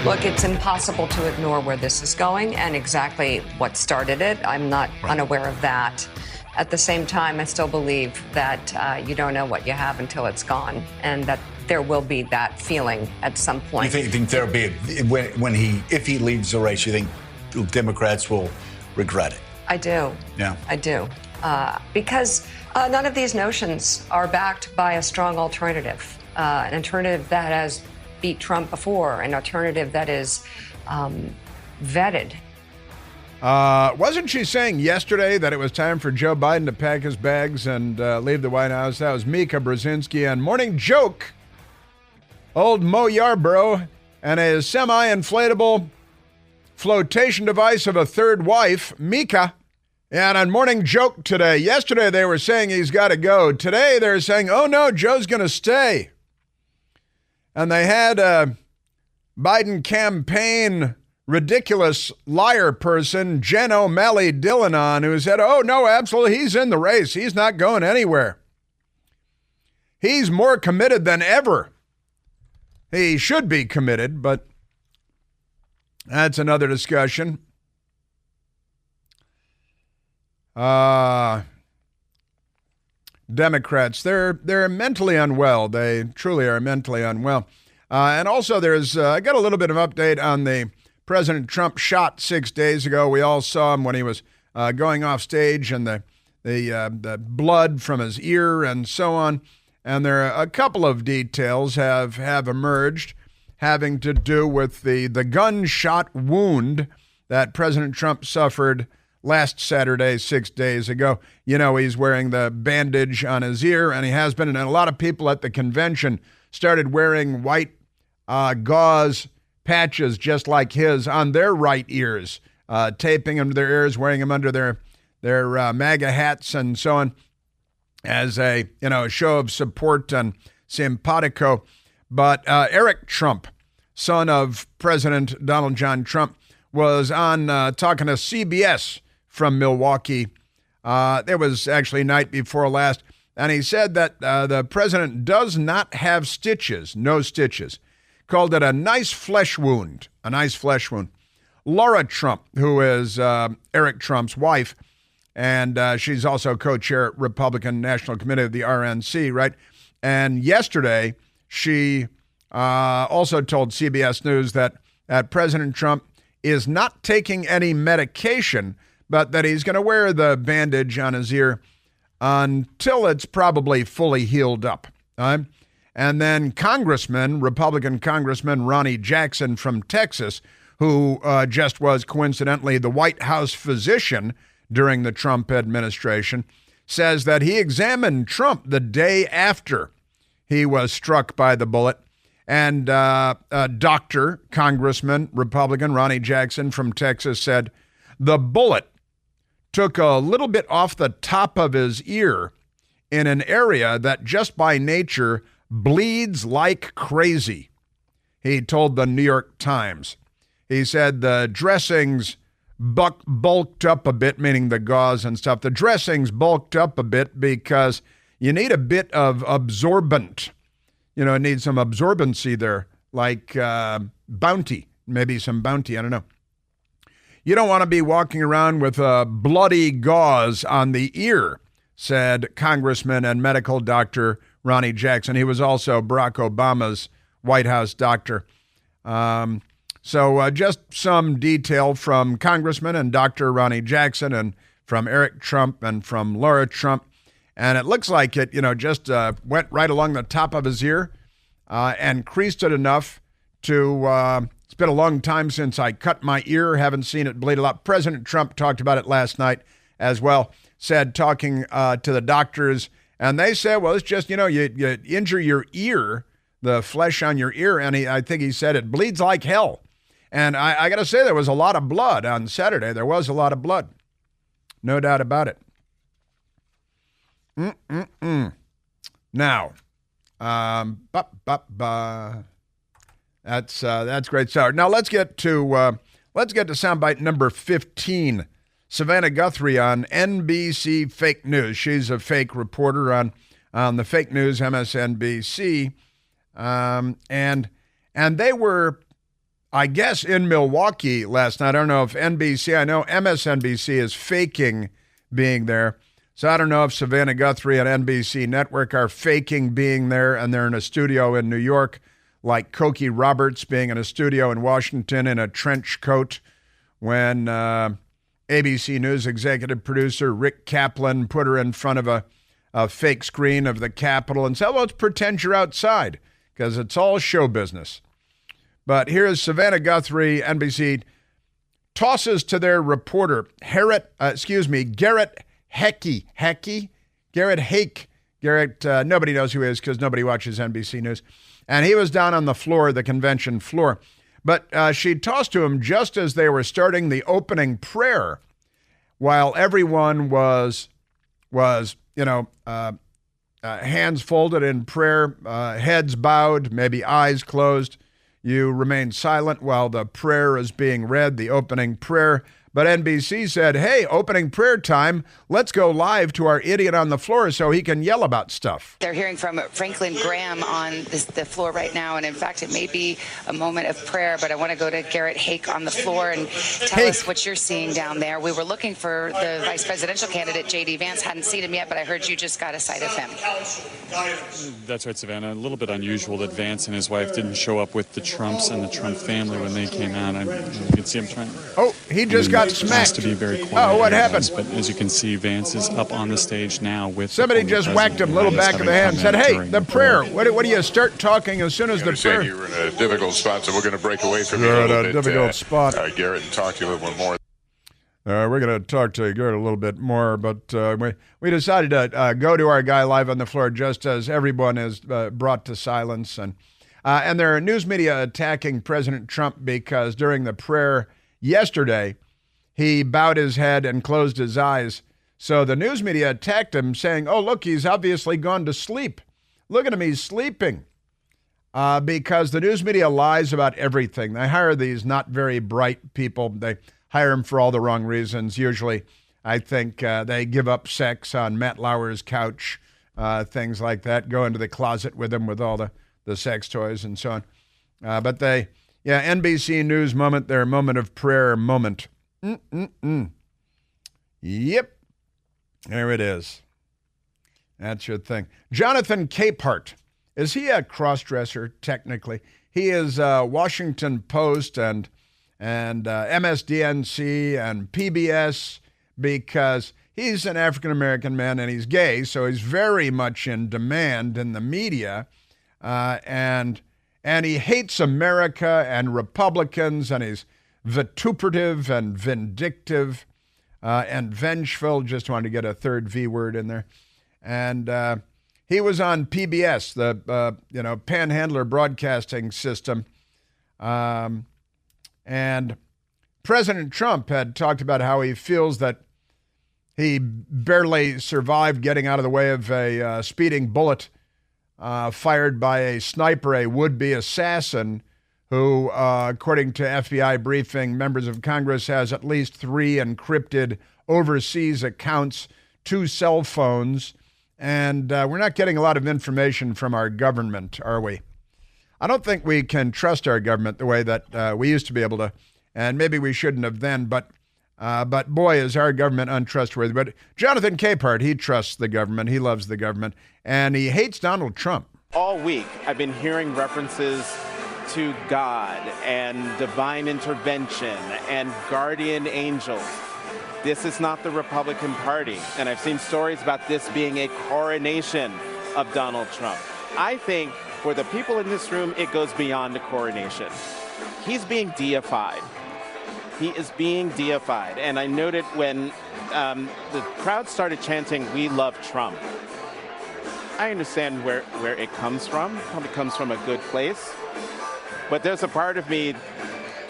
Look, it's impossible to ignore where this is going and exactly what started it. I'm not unaware of that. At the same time, I still believe that you don't know what you have until it's gone, and that there will be that feeling at some point. You think there'll be if he leaves the race? You think Democrats will regret it? I do. Yeah, I do, because none of these notions are backed by a strong alternative, an alternative that has beat Trump before, an alternative that is vetted. Wasn't she saying yesterday that it was time for Joe Biden to pack his bags and leave the White House? That was Mika Brzezinski on Morning Joke. Old Mo Yarborough and his semi-inflatable flotation device of a third wife, Mika. And on Morning Joke today, yesterday they were saying he's got to go. Today they're saying, oh no, Joe's going to stay. And they had a Biden campaign ridiculous liar person, Jen O'Malley Dillon, on, who said, oh, no, absolutely, he's in the race. He's not going anywhere. He's more committed than ever. He should be committed, but that's another discussion. Democrats, they're mentally unwell. They truly are mentally unwell. And also there's, I got a little bit of update on the President Trump shot 6 days ago. We all saw him when he was going off stage, and the blood from his ear and so on. And there are a couple of details have emerged having to do with the gunshot wound that President Trump suffered last Saturday, 6 days ago. You know, he's wearing the bandage on his ear, and he has been. And a lot of people at the convention started wearing white gauze patches just like his on their right ears, taping them to their ears, wearing them under their MAGA hats and so on, as a show of support and simpatico. But Eric Trump, son of President Donald John Trump, was on talking to CBS from Milwaukee. It was actually night before last, and he said that the president does not have stitches, no stitches. Called it a nice flesh wound, Laura Trump, who is Eric Trump's wife, and she's also co-chair Republican National Committee of the RNC, right? And yesterday, she also told CBS News that President Trump is not taking any medication, but that he's going to wear the bandage on his ear until it's probably fully healed up. And then Republican Congressman Ronnie Jackson from Texas, who just was coincidentally the White House physician during the Trump administration, says that he examined Trump the day after he was struck by the bullet. And Dr. Congressman Republican Ronnie Jackson from Texas said the bullet took a little bit off the top of his ear in an area that just by nature bleeds like crazy, he told the New York Times. He said the dressings bulked up a bit, meaning the gauze and stuff. The dressings bulked up a bit because you need a bit of absorbent. It needs some absorbency there, like Bounty, maybe some Bounty, I don't know. You don't want to be walking around with a bloody gauze on the ear, said Congressman and medical doctor Ronnie Jackson. He was also Barack Obama's White House doctor. So just some detail from Congressman and Dr. Ronnie Jackson, and from Eric Trump and from Laura Trump. And it looks like it, just went right along the top of his ear and creased it enough to, it's been a long time since I cut my ear, haven't seen it bleed a lot. President Trump talked about it last night as well, said talking to the doctors, and they said, well, it's just, you injure your ear, the flesh on your ear, and I think he said it bleeds like hell. And I got to say, there was a lot of blood on Saturday. There was a lot of blood. No doubt about it. Now, that's great. So now let's get to soundbite number 15. Savannah Guthrie on NBC Fake News. She's a fake reporter on the fake news MSNBC, and they were I guess in Milwaukee last night. I don't know if NBC, I know MSNBC is faking being there. So I don't know if Savannah Guthrie and NBC Network are faking being there and they're in a studio in New York, like Cokie Roberts being in a studio in Washington in a trench coat when ABC News executive producer Rick Kaplan put her in front of a fake screen of the Capitol and said, well, let's pretend you're outside because it's all show business. But here's Savannah Guthrie, NBC, tosses to their reporter, Garrett Hickey. Garrett Hake. Garrett, nobody knows who he is because nobody watches NBC News. And he was down on the floor, the convention floor. But she tossed to him just as they were starting the opening prayer, while everyone was hands folded in prayer, heads bowed, maybe eyes closed. You remain silent while the prayer is being read, the opening prayer. But NBC said, hey, opening prayer time, let's go live to our idiot on the floor so he can yell about stuff. They're hearing from Franklin Graham on the floor right now, and in fact, it may be a moment of prayer, but I want to go to Garrett Hake on the floor and tell us what you're seeing down there. We were looking for the vice presidential candidate, J.D. Vance. Hadn't seen him yet, but I heard you just got a sight of him. That's right, Savannah. A little bit unusual that Vance and his wife didn't show up with the Trumps and the Trump family when they came out. You can see him trying. Oh, he just got smacked. To be very quiet. Oh, what happened? But as you can see, Vance is up on the stage now with somebody just whacked him, little back of the hand, said, "Hey, the prayer. What do you start talking as soon as the prayer?" You're in a difficult spot, so we're going to break away from you You're a little in a bit, difficult spot. Garrett, and talk to you a little more. We're going to talk to Garrett a little bit more, but we decided to go to our guy live on the floor just as everyone is brought to silence, and there are news media attacking President Trump because during the prayer yesterday, he bowed his head and closed his eyes. So the news media attacked him, saying, oh, look, he's obviously gone to sleep. Look at him, he's sleeping. Because the news media lies about everything. They hire these not very bright people. They hire them for all the wrong reasons. Usually, I think they give up sex on Matt Lauer's couch, things like that, go into the closet with him with all the sex toys and so on. But NBC News moment, their moment of prayer moment. Yep. There it is. That's your thing. Jonathan Capehart. Is he a cross-dresser, technically? He is Washington Post and MSDNC and PBS because he's an African-American man and he's gay, so he's very much in demand in the media. And he hates America and Republicans, and he's vituperative and vindictive and vengeful. Just wanted to get a third V word in there. And he was on PBS, the Panhandler Broadcasting System. And President Trump had talked about how he feels that he barely survived getting out of the way of a speeding bullet fired by a sniper, a would-be assassin, who, according to FBI briefing, members of Congress, has at least 3 encrypted overseas accounts, 2 cell phones, and we're not getting a lot of information from our government, are we? I don't think we can trust our government the way that we used to be able to, and maybe we shouldn't have then, but boy, is our government untrustworthy. But Jonathan Capehart, he trusts the government, he loves the government, and he hates Donald Trump. All week, I've been hearing references to God and divine intervention and guardian angels. This is not the Republican Party, and I've seen stories about this being a coronation of Donald Trump. I think for the people in this room, it goes beyond a coronation. He's being deified. He is being deified, and I noted when the crowd started chanting, "We love Trump." I understand where it comes from. It probably comes from a good place. But there's a part of me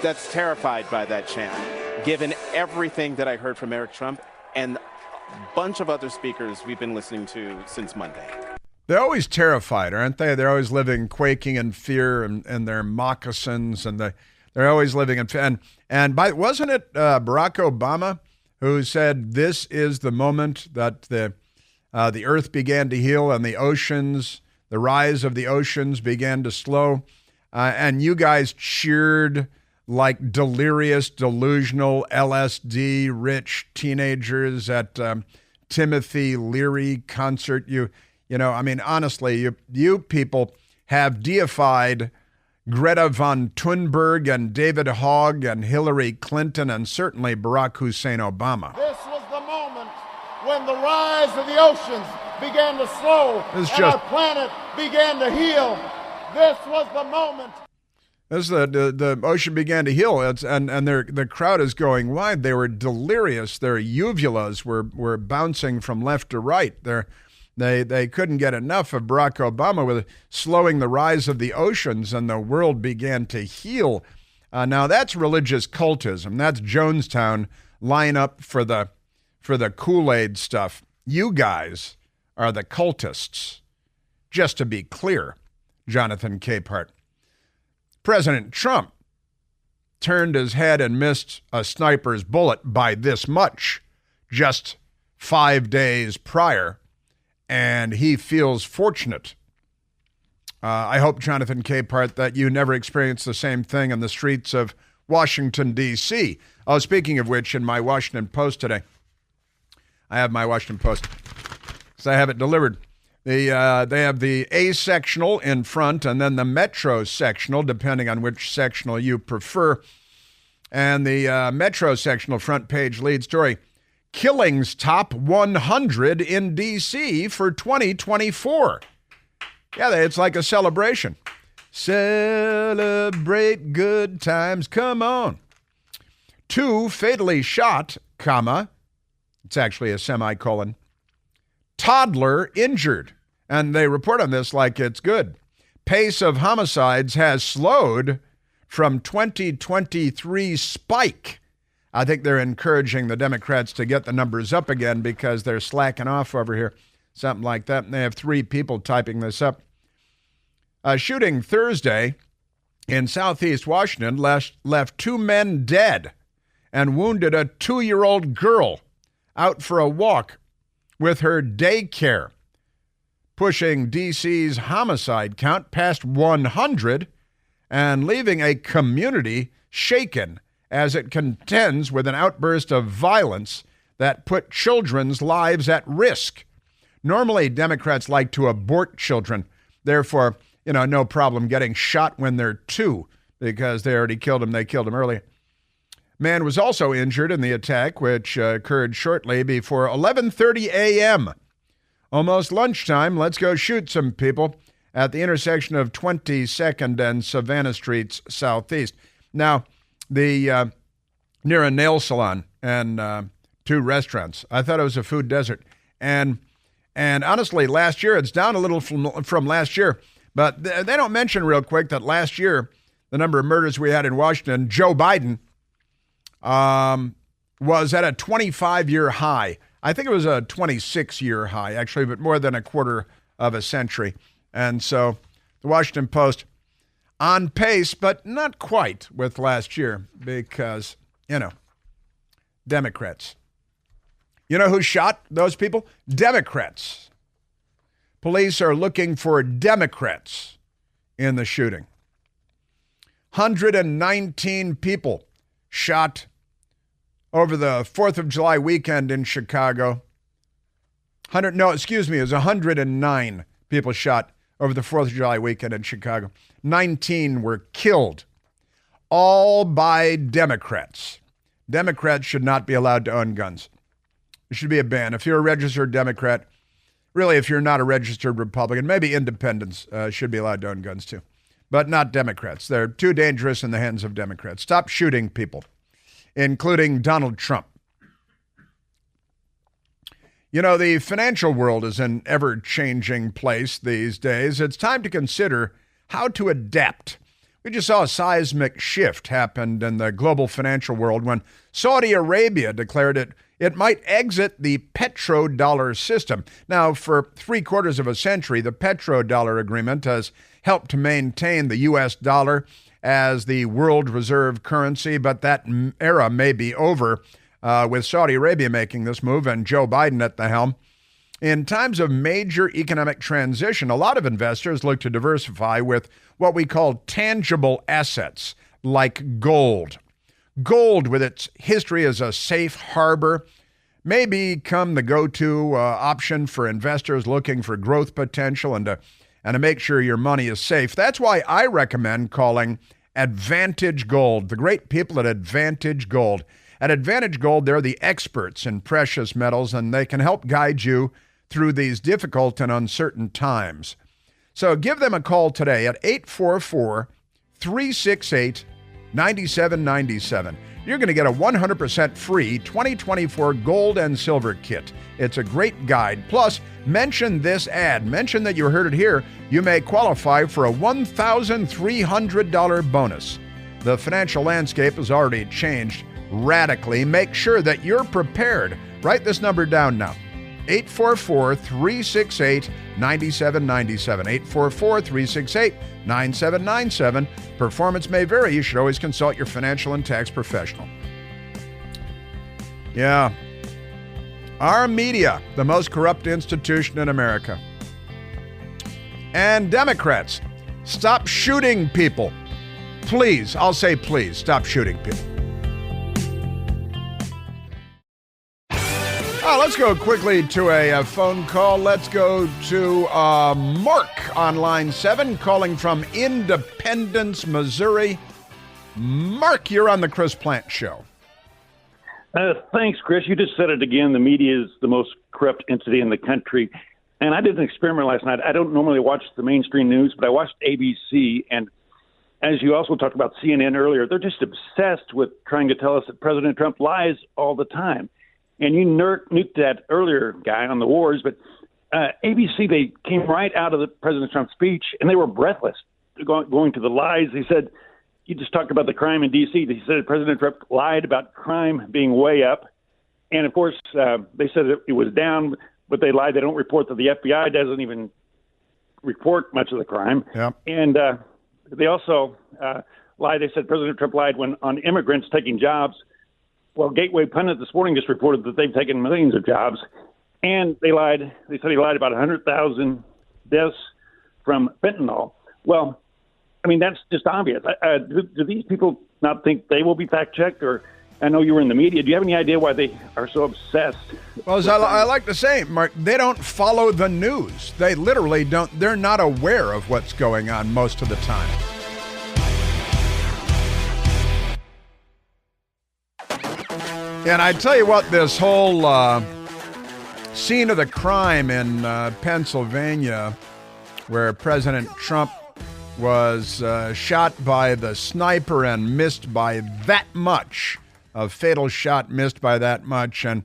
that's terrified by that chant, given everything that I heard from Eric Trump and a bunch of other speakers we've been listening to since Monday. They're always terrified, aren't they? They're always living quaking in fear in their moccasins, and they're always living in fear. And wasn't it Barack Obama who said this is the moment that the earth began to heal and the rise of the oceans began to slow? And you guys cheered like delirious, delusional, LSD-rich teenagers at Timothy Leary concert. You know, I mean, honestly, you people have deified Greta von Thunberg and David Hogg and Hillary Clinton and certainly Barack Hussein Obama. This was the moment when the rise of the oceans began to slow and our planet began to heal. This was the moment. As the ocean began to heal, and the crowd is going wide. They were delirious. Their uvulas were bouncing from left to right. They couldn't get enough of Barack Obama with slowing the rise of the oceans, and the world began to heal. Now that's religious cultism. That's Jonestown line up for the Kool-Aid stuff. You guys are the cultists. Just to be clear, Jonathan Capehart. President Trump turned his head and missed a sniper's bullet by this much just 5 days prior, and he feels fortunate. I hope, Jonathan Capehart, that you never experienced the same thing in the streets of Washington, D.C. Oh, speaking of which, in my Washington Post today, I have my Washington Post, so I have it delivered. They have the A sectional in front and then the Metro sectional, depending on which sectional you prefer. And the Metro sectional front page lead story, killings top 100 in D.C. for 2024. Yeah, it's like a celebration. Celebrate good times, come on. 2 fatally shot, comma, it's actually a semicolon, toddler injured. And they report on this like it's good. Pace of homicides has slowed from 2023 spike. I think they're encouraging the Democrats to get the numbers up again because they're slacking off over here. Something like that. And they have 3 people typing this up. A shooting Thursday in southeast Washington left 2 men dead and wounded a 2-year-old girl out for a walk with her daycare, pushing D.C.'s homicide count past 100 and leaving a community shaken as it contends with an outburst of violence that put children's lives at risk. Normally, Democrats like to abort children. Therefore, no problem getting shot when they're 2 because they already killed him. They killed him early. Man was also injured in the attack, which occurred shortly before 11:30 a.m. Almost lunchtime. Let's go shoot some people at the intersection of 22nd and Savannah Streets Southeast. Now, near a nail salon and 2 restaurants. I thought it was a food desert. And honestly, last year, it's down a little from last year. But they don't mention real quick that last year, the number of murders we had in Washington, Joe Biden was at a 25-year high. I think it was a 26-year high, actually, but more than a quarter of a century. And so the Washington Post on pace, but not quite with last year because, Democrats. You know who shot those people? Democrats. Police are looking for Democrats in the shooting. 119 people shot over the 4th of July weekend in Chicago. It was 109 people shot over the 4th of July weekend in Chicago. 19 were killed, all by Democrats. Democrats should not be allowed to own guns. It should be a ban. If you're a registered Democrat, really, if you're not a registered Republican, maybe independents should be allowed to own guns too, but not Democrats. They're too dangerous in the hands of Democrats. Stop shooting people, including Donald Trump. The financial world is an ever-changing place these days. It's time to consider how to adapt. We just saw a seismic shift happened in the global financial world when Saudi Arabia declared it might exit the petrodollar system. Now, for 3/4 of a century, the petrodollar agreement has helped to maintain the U.S. dollar as the world reserve currency, but that era may be over with Saudi Arabia making this move and Joe Biden at the helm. In times of major economic transition, a lot of investors look to diversify with what we call tangible assets, like gold. Gold, with its history as a safe harbor, may become the go-to option for investors looking for growth potential and to make sure your money is safe. That's why I recommend calling Advantage Gold, the great people at Advantage Gold. At Advantage Gold, they're the experts in precious metals, and they can help guide you through these difficult and uncertain times. So give them a call today at 844-368-9797. You're going to get a 100% free 2024 gold and silver kit. It's a great guide. Plus, mention this ad. Mention that you heard it here. You may qualify for a $1,300 bonus. The financial landscape has already changed radically. Make sure that you're prepared. Write this number down now. 844-368-9797. 844-368-9797. Performance may vary. You should always consult your financial and tax professional. Yeah. Our media, the most corrupt institution in America. And Democrats, stop shooting people. Please, I'll say please, stop shooting people. Let's go quickly to a phone call. Let's go to Mark on line 7, calling from Independence, Missouri. Mark, you're on the Chris Plant Show. Thanks, Chris. You just said it again. The media is the most corrupt entity in the country. And I did an experiment last night. I don't normally watch the mainstream news, but I watched ABC. And as you also talked about CNN earlier, they're just obsessed with trying to tell us that President Trump lies all the time. And you nuked that earlier guy on the wars, but ABC, they came right out of the President Trump speech, and they were breathless going to the lies. They said, you just talked about the crime in D.C. They said President Trump lied about crime being way up. And, of course, they said it was down, but they lied. They don't report that the FBI doesn't even report much of the crime. Yep. And they also lied. They said President Trump lied on immigrants taking jobs. Well, Gateway Pundit this morning just reported that they've taken millions of jobs, and they lied. They said he lied about 100,000 deaths from fentanyl. Well, I mean, that's just obvious. Do these people not think they will be fact-checked? Or I know you were in the media. Do you have any idea why they are so obsessed? Well, as I like to say, Mark, they don't follow the news. They literally don't. They're not aware of what's going on most of the time. And I tell you what, this whole scene of the crime in Pennsylvania, where President Trump was shot by the sniper and missed by that much, a fatal shot missed by that much. And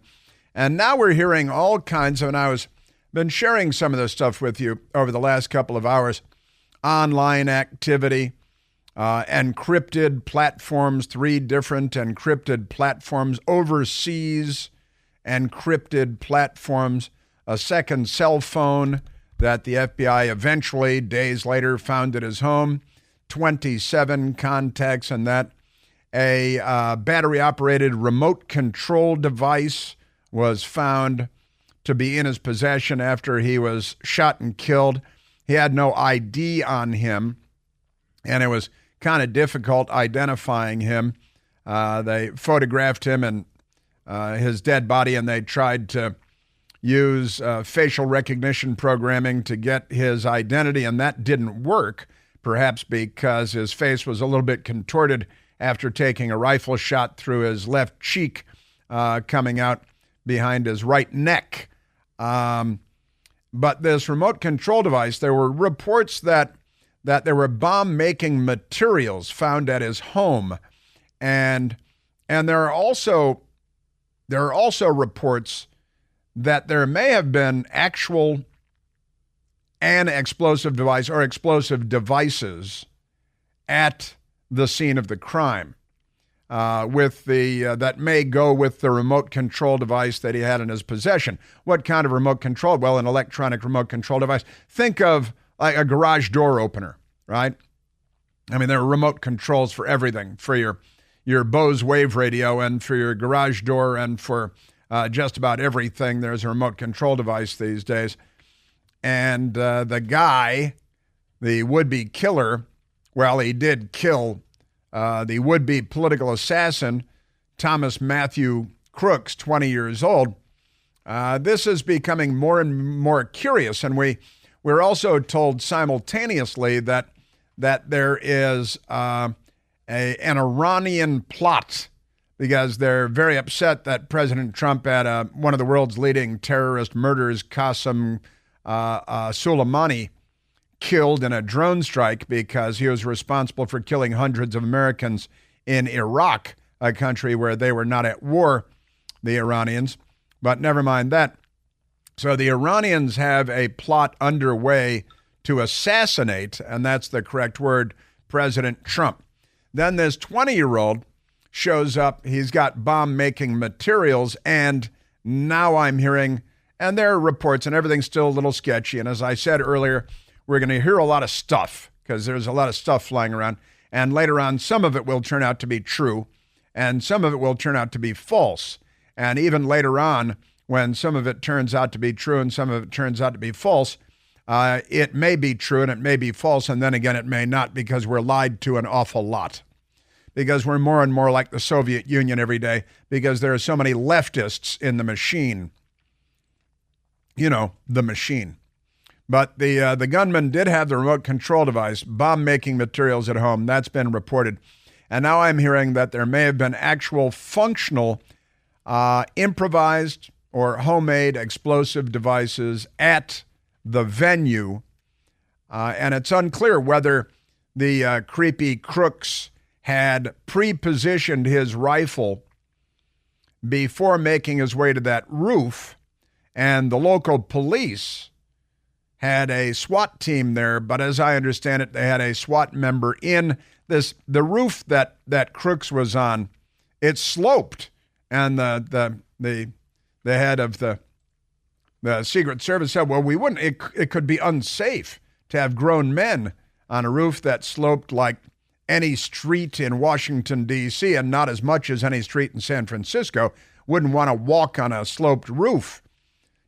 now we're hearing all kinds of, and I've been sharing some of this stuff with you over the last couple of hours, online activity, encrypted platforms, 3 different encrypted platforms, overseas encrypted platforms, a second cell phone that the FBI eventually, days later, found at his home, 27 contacts in that. A battery-operated remote control device was found to be in his possession after he was shot and killed. He had no ID on him, and it was kind of difficult identifying him. They photographed him and his dead body, and they tried to use facial recognition programming to get his identity, and that didn't work, perhaps because his face was a little bit contorted after taking a rifle shot through his left cheek, coming out behind his right neck. But this remote control device, there were reports that there were bomb-making materials found at his home, and there are also reports that there may have been an explosive device or explosive devices at the scene of the crime, that may go with the remote control device that he had in his possession. What kind of remote control? Well, an electronic remote control device. Think of like a garage door opener, right? I mean, there are remote controls for everything, for your Bose wave radio and for your garage door and for just about everything. There's a remote control device these days. And the guy, the would-be killer, well, he did kill the would-be political assassin, Thomas Matthew Crooks, 20 years old. This is becoming more and more curious, and we're also told simultaneously that there is an Iranian plot, because they're very upset that President Trump had one of the world's leading terrorist murderers, Qasem Soleimani, killed in a drone strike because he was responsible for killing hundreds of Americans in Iraq, a country where they were not at war, the Iranians. But never mind that. So the Iranians have a plot underway to assassinate, and that's the correct word, President Trump. Then this 20-year-old shows up. He's got bomb-making materials, and now I'm hearing, and there are reports, and everything's still a little sketchy. And as I said earlier, we're going to hear a lot of stuff because there's a lot of stuff flying around. And later on, some of it will turn out to be true, and some of it will turn out to be false. And even later on, when some of it turns out to be true and some of it turns out to be false, it may be true and it may be false, and then again it may not, because we're lied to an awful lot. Because we're more and more like the Soviet Union every day, because there are so many leftists in the machine. You know, the machine. But the gunman did have the remote control device, bomb-making materials at home. That's been reported. And now I'm hearing that there may have been actual functional, improvised or homemade explosive devices at the venue. And it's unclear whether the creepy Crooks had pre-positioned his rifle before making his way to that roof, and the local police had a SWAT team there, but as I understand it, they had a SWAT member in the roof that Crooks was on. It sloped, and the head of the Secret Service said, well, we wouldn't, it could be unsafe to have grown men on a roof that sloped like any street in Washington, D.C., and not as much as any street in San Francisco. Wouldn't want to walk on a sloped roof.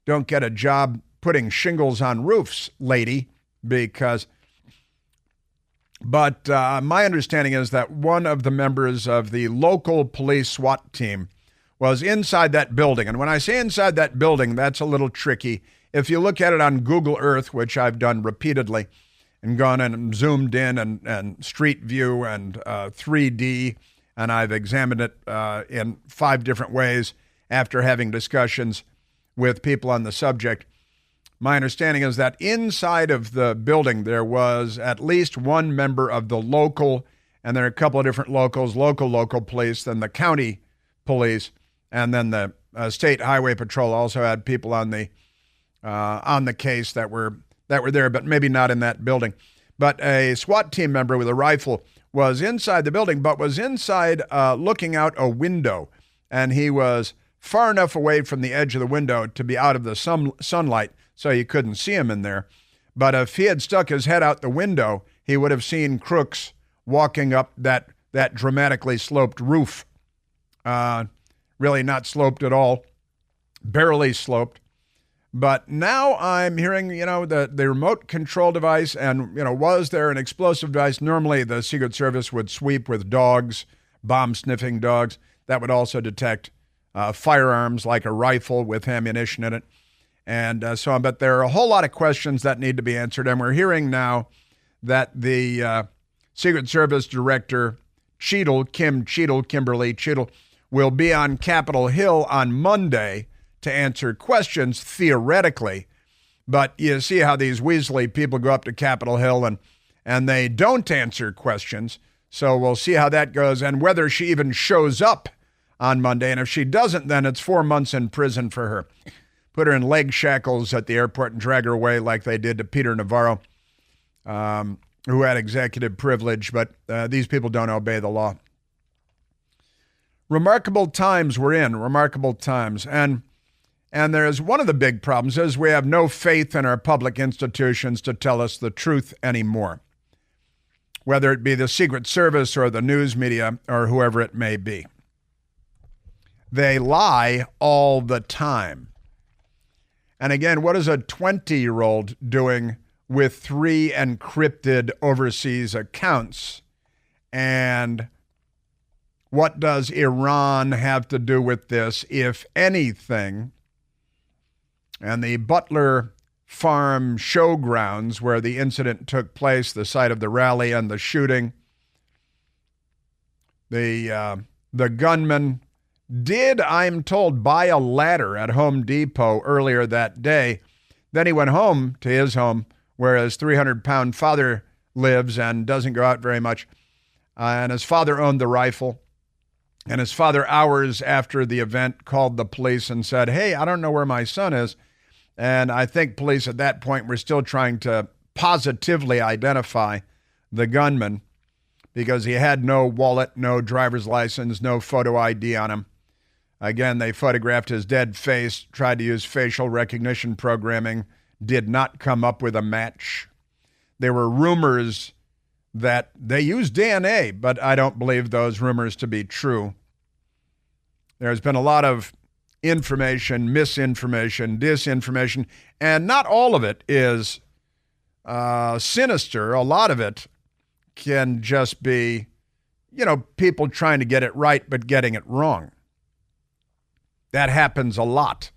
Don't get a job putting shingles on roofs, lady, because... But my understanding is that one of the members of the local police SWAT team was inside that building. And when I say inside that building, that's a little tricky. If you look at it on Google Earth, which I've done repeatedly, and gone and zoomed in and Street View and 3D, and I've examined it in 5 different ways after having discussions with people on the subject. My understanding is that inside of the building, there was at least one member of the local, and there are a couple of different locals, local police, then the county police, and then the State Highway Patrol also had people on the case that were there, but maybe not in that building. But a SWAT team member with a rifle was inside the building, but was inside looking out a window, and he was far enough away from the edge of the window to be out of the sunlight, so you couldn't see him in there. But if he had stuck his head out the window, he would have seen Crooks walking up that dramatically sloped roof. Really not sloped at all, barely sloped. But now I'm hearing, the remote control device, and, was there an explosive device? Normally the Secret Service would sweep with dogs, bomb-sniffing dogs, that would also detect firearms like a rifle with ammunition in it. And so on. But there are a whole lot of questions that need to be answered. And we're hearing now that the Secret Service Director Kimberly Cheadle, will be on Capitol Hill on Monday to answer questions, theoretically. But you see how these weaselly people go up to Capitol Hill and they don't answer questions. So we'll see how that goes and whether she even shows up on Monday. And if she doesn't, then it's 4 months in prison for her. Put her in leg shackles at the airport and drag her away like they did to Peter Navarro, who had executive privilege, but these people don't obey the law. Remarkable times we're in, remarkable times. And there's one of the big problems is we have no faith in our public institutions to tell us the truth anymore, whether it be the Secret Service or the news media or whoever it may be. They lie all the time. And again, what is a 20-year-old doing with 3 encrypted overseas accounts and What does Iran have to do with this, if anything? And the Butler Farm Showgrounds, where the incident took place, the site of the rally and the shooting, the gunman did, I'm told, buy a ladder at Home Depot earlier that day. Then he went home to his home, where his 300-pound father lives and doesn't go out very much. And his father owned the rifle. And his father, hours after the event, called the police and said, "Hey, I don't know where my son is." And I think police at that point were still trying to positively identify the gunman because he had no wallet, no driver's license, no photo ID on him. Again, they photographed his dead face, tried to use facial recognition programming, did not come up with a match. There were rumors that they used DNA, but I don't believe those rumors to be true. There's been a lot of information, misinformation, disinformation, and not all of it is sinister. A lot of it can just be, people trying to get it right but getting it wrong. That happens a lot.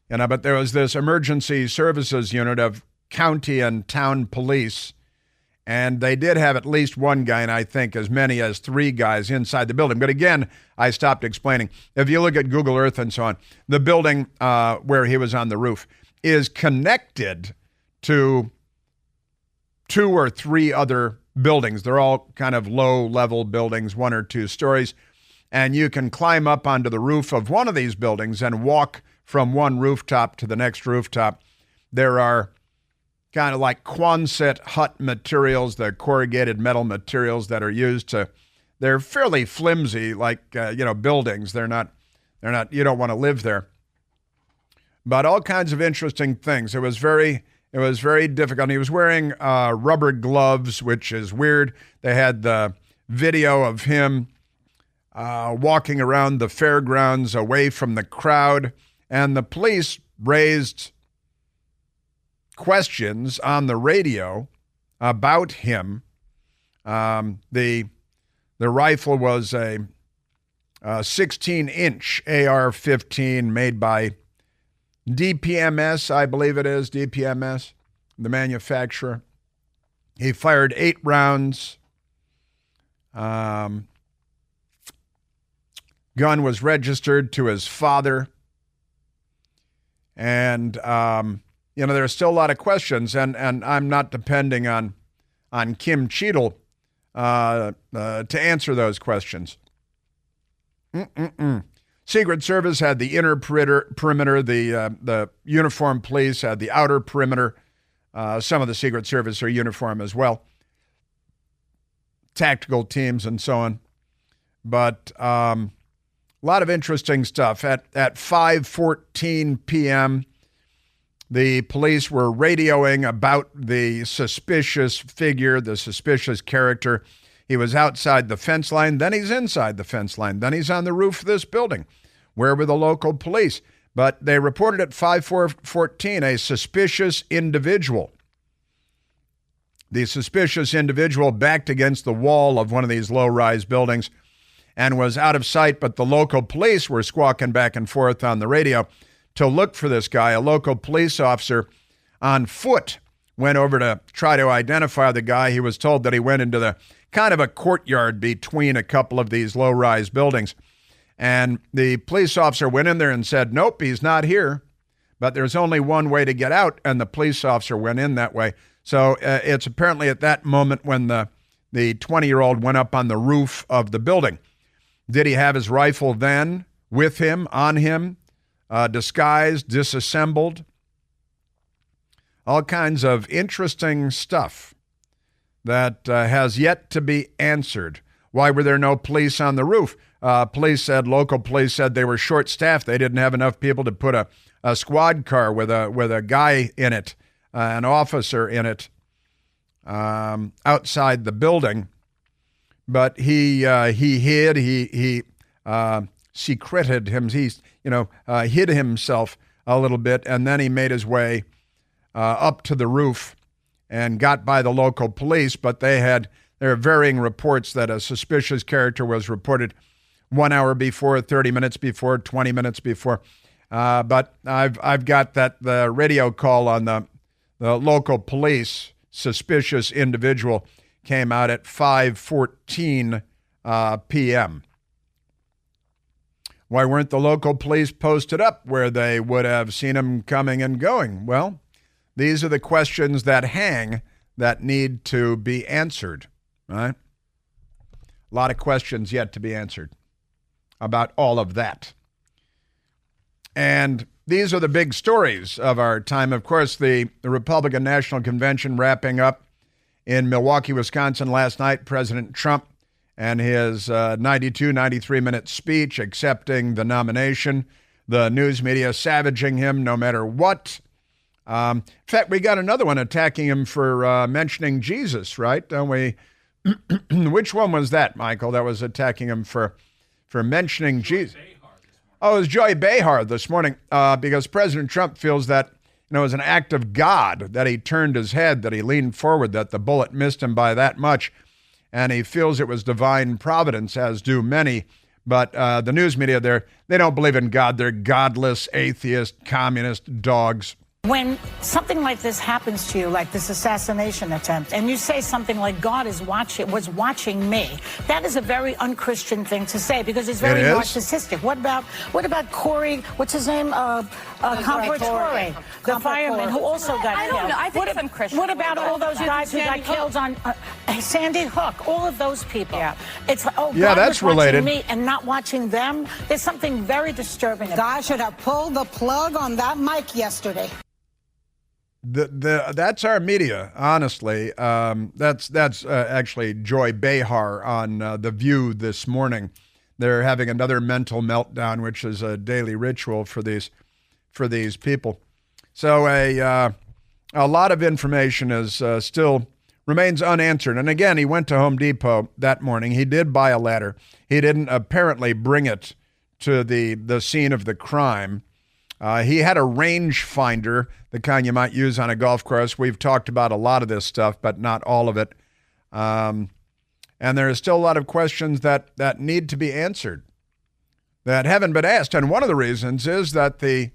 But there was this emergency services unit of county and town police, and they did have at least one guy, and I think as many as 3 guys inside the building. But again, I stopped explaining. If you look at Google Earth and so on, the building where he was on the roof is connected to 2 or 3 other buildings. They're all kind of low-level buildings, 1 or 2 stories. And you can climb up onto the roof of one of these buildings and walk from one rooftop to the next rooftop. There are kind of like Quonset hut materials, the corrugated metal materials that are used they're fairly flimsy, like, buildings. They're not, you don't want to live there. But all kinds of interesting things. It was very difficult. He was wearing rubber gloves, which is weird. They had the video of him walking around the fairgrounds away from the crowd, and the police raised questions on the radio about him. The rifle was a 16-inch AR-15 made by DPMS, I believe it is, DPMS, the manufacturer. He fired 8 rounds. Gun was registered to his father. And, there are still a lot of questions, and I'm not depending on Kim Cheadle to answer those questions. Secret Service had the inner perimeter, the uniformed police had the outer perimeter. Some of the Secret Service are uniform as well. Tactical teams and so on. But a lot of interesting stuff. At 5:14 p.m., the police were radioing about the suspicious figure, the suspicious character. He was outside the fence line, then he's inside the fence line, then he's on the roof of this building. Where were the local police? But they reported at 5:14 a suspicious individual. The suspicious individual backed against the wall of one of these low-rise buildings and was out of sight, but the local police were squawking back and forth on the radio to look for this guy. A local police officer on foot went over to try to identify the guy. He was told that he went into the kind of a courtyard between a couple of these low-rise buildings. And the police officer went in there and said, "Nope, he's not here." But there's only one way to get out, and the police officer went in that way. So it's apparently at that moment when the 20-year-old went up on the roof of the building. Did he have his rifle then with him, on him? Disguised, disassembled, all kinds of interesting stuff that has yet to be answered. Why were there no police on the roof? Local police said they were short-staffed. They didn't have enough people to put a squad car with a guy in it, an officer in it, outside the building. But he hid. He secreted him. Hid himself a little bit, and then he made his way up to the roof and got by the local police. But they had there are varying reports that a suspicious character was reported 1 hour before, 30 minutes before, 20 minutes before. But I've got the radio call on the local police. Suspicious individual came out at 5:14 p.m. Why weren't the local police posted up where they would have seen him coming and going? Well, these are the questions that hang that need to be answered, right? A lot of questions yet to be answered about all of that. And these are the big stories of our time. Of course, the Republican National Convention wrapping up in Milwaukee, Wisconsin last night. President Trump and his 93-minute speech accepting the nomination. The news media savaging him no matter what. In fact, we got another one attacking him for mentioning Jesus, right? Don't we? Which one was that, Michael, that was attacking him for mentioning Jesus? Oh, it was Joy Behar this morning because President Trump feels that it was an act of God that he turned his head, that he leaned forward, that the bullet missed him by that much. And he feels it was divine providence, as do many. But the news media, they don't believe in God. They're godless, atheist, communist dogs. When something like this happens to you, like this assassination attempt, and you say something like God was watching me, that is a very unchristian thing to say because it's very narcissistic. What about Corey? What's his name? Comparatore, the fireman who also got killed. I don't know. I think some Christians. What about all those guys who got killed on Sandy Hook? All of those people. Yeah. It's God that's was related. Watching me and not watching them. There's something very disturbing. God should have pulled the plug on that mic yesterday. That's our media, honestly. That's actually Joy Behar on The View this morning. They're having another mental meltdown, which is a daily ritual for these people. So a lot of information is still remains unanswered. And again, he went to Home Depot that morning. He did buy a ladder. He didn't apparently bring it to the scene of the crime. He had a range finder, the kind you might use on a golf course. We've talked about a lot of this stuff, but not all of it. And there are still a lot of questions that need to be answered that haven't been asked. And one of the reasons is that the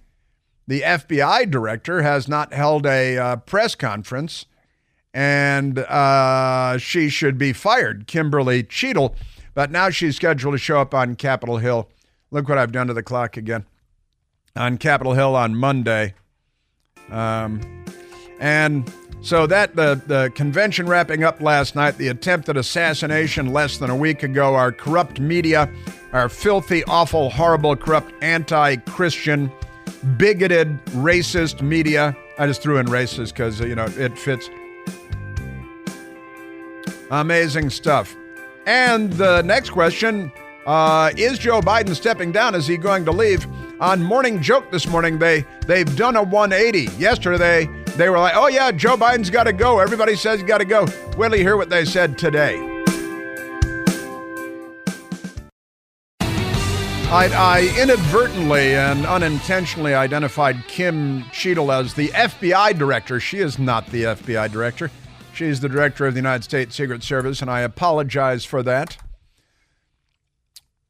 FBI director has not held a press conference, and she should be fired, Kimberly Cheadle. But now she's scheduled to show up on Capitol Hill. Look what I've done to the clock again. On Capitol Hill on Monday. And so that the convention wrapping up last night, the attempted assassination less than a week ago, our corrupt media, our filthy, awful, horrible, corrupt, anti-Christian, bigoted, racist media. I just threw in racist because, it fits. Amazing stuff. And the next question, is Joe Biden stepping down? Is he going to leave? On Morning Joke this morning, they've done a 180. Yesterday, they were like, oh yeah, Joe Biden's got to go. Everybody says he's got to go. Wait till you hear what they said today. I inadvertently and unintentionally identified Kim Cheadle as the FBI director. She is not the FBI director. She's the director of the United States Secret Service, and I apologize for that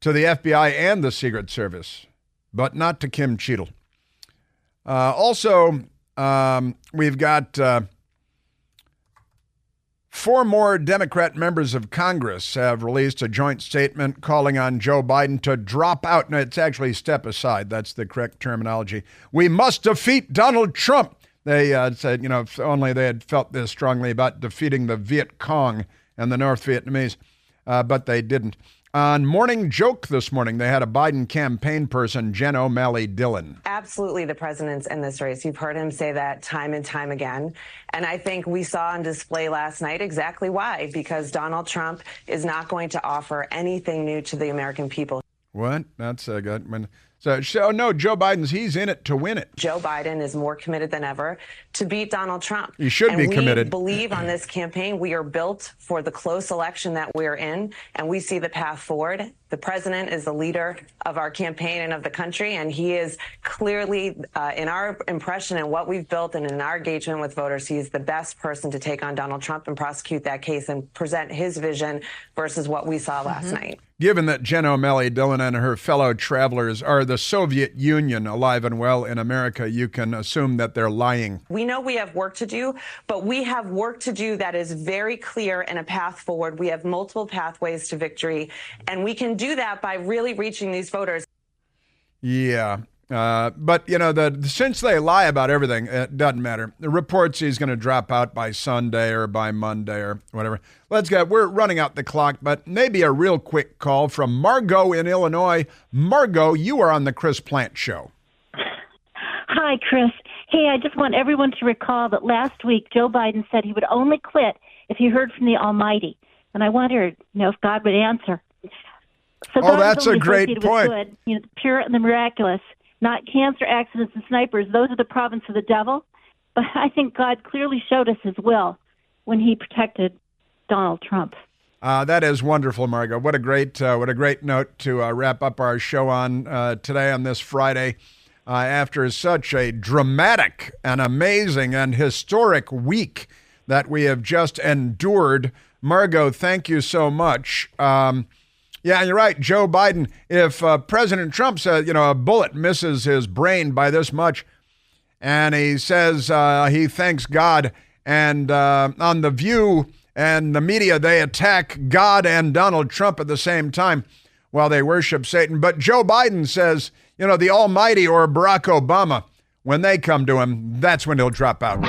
to the FBI and the Secret Service, but not to Kim Cheadle. Also, we've got 4 more Democrat members of Congress have released a joint statement calling on Joe Biden to drop out. No, it's actually step aside. That's the correct terminology. We must defeat Donald Trump. They said, if only they had felt this strongly about defeating the Viet Cong and the North Vietnamese, but they didn't. On Morning Joke this morning, they had a Biden campaign person, Jen O'Malley Dillon. Absolutely, the president's in this race. You've heard him say that time and time again. And I think we saw on display last night exactly why, because Donald Trump is not going to offer anything new to the American people. What? That's a good one. So no, Joe Biden's, he's in it to win it. Joe Biden is more committed than ever to beat Donald Trump. He should be committed. We believe on this campaign we are built for the close election that we're in, and we see the path forward. The president is the leader of our campaign and of the country, and he is clearly, in our impression and what we've built and in our engagement with voters, he is the best person to take on Donald Trump and prosecute that case and present his vision versus what we saw last night. Given that Jen O'Malley Dillon and her fellow travelers are the Soviet Union alive and well in America, you can assume that they're lying. We know we have work to do, but we have work to do that is very clear and a path forward. We have multiple pathways to victory, and we can do that by really reaching these voters. Yeah. But, since they lie about everything, it doesn't matter. The reports he's going to drop out by Sunday or by Monday or whatever. We're running out the clock, but maybe a real quick call from Margot in Illinois. Margot, you are on the Chris Plant Show. Hi, Chris. Hey, I just want everyone to recall that last week Joe Biden said he would only quit if he heard from the Almighty. And I wondered, if God would answer. So God that's a great point. Good, the pure and the miraculous. Not cancer, accidents, and snipers. Those are the province of the devil. But I think God clearly showed us his will when he protected Donald Trump. That is wonderful, Margot. What a great note to wrap up our show on today on this Friday. After such a dramatic and amazing and historic week that we have just endured. Margot, thank you so much. Yeah, you're right. Joe Biden, if President Trump says, a bullet misses his brain by this much, and he says he thanks God, and on The View and the media, they attack God and Donald Trump at the same time while they worship Satan. But Joe Biden says, the Almighty or Barack Obama, when they come to him, that's when he'll drop out.